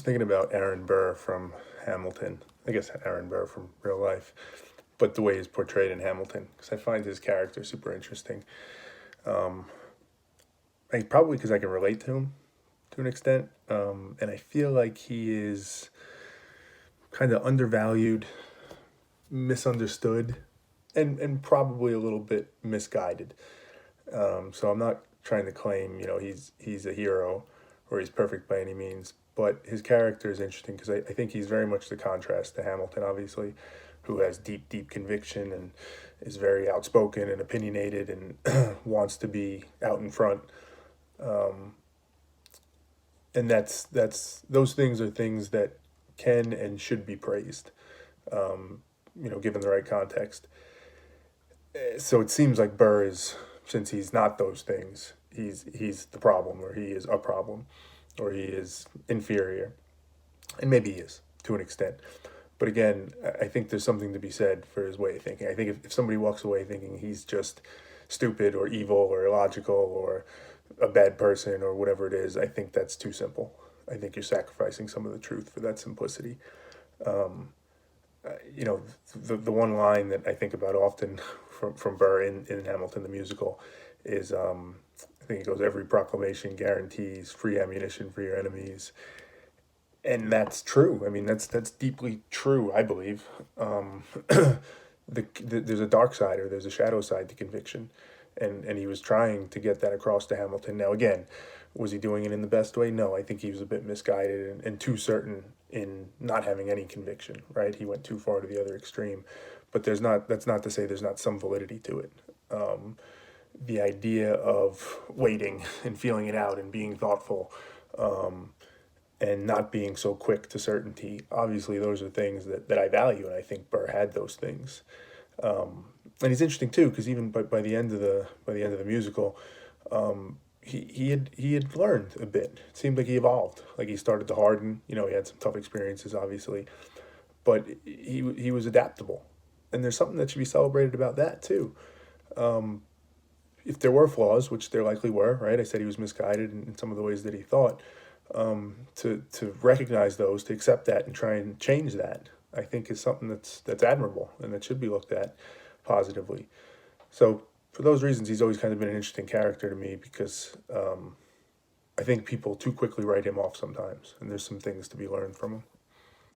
thinking about Aaron Burr from Hamilton. I guess Aaron Burr from real life, but the way he's portrayed in Hamilton, because I find his character super interesting. Um, Probably because I can relate to him to an extent, and I feel like he is kind of undervalued, misunderstood, and probably a little bit misguided. So I'm not trying to claim he's a hero or he's perfect by any means, but his character is interesting because I think he's very much the contrast to Hamilton, obviously, who has deep conviction and is very outspoken and opinionated and wants to be out in front. Um, and that's those things are things that can and should be praised, given the right context. So it seems like Burr is, since he's not those things, he's the problem, or he is a problem, or he is inferior, and maybe he is to an extent. But again, I think there's something to be said for his way of thinking. I think if somebody walks away thinking he's just stupid or evil or illogical or a bad person or whatever it is, I think that's too simple. I think you're sacrificing some of the truth for that simplicity. Um, the one line that I think about often from Burr in Hamilton the musical is, I think it goes, every proclamation guarantees free ammunition for your enemies, and that's true. I mean, that's deeply true, I believe. There's a dark side, or there's a shadow side to conviction, and he was trying to get that across to Hamilton. Now, again, was he doing it in the best way? No, I think he was a bit misguided and too certain in not having any conviction. Right, he went too far to the other extreme, but there's not. That's not to say there's not some validity to it. The idea of waiting and feeling it out and being thoughtful, um, and not being so quick to certainty. Obviously, those are things that I value, and I think Burr had those things. And he's interesting too, because even by the end of the musical, he had learned a bit. It seemed like he evolved. Like he started to harden. He had some tough experiences, obviously, but he was adaptable, and there's something that should be celebrated about that too. Um, if there were flaws, which there likely were, right? I said he was misguided in some of the ways that he thought. To recognize those, to accept that, and try and change that, I think is something that's admirable and that should be looked at positively. So for those reasons, he's always kind of been an interesting character to me because I think people too quickly write him off sometimes, and there's some things to be learned from him.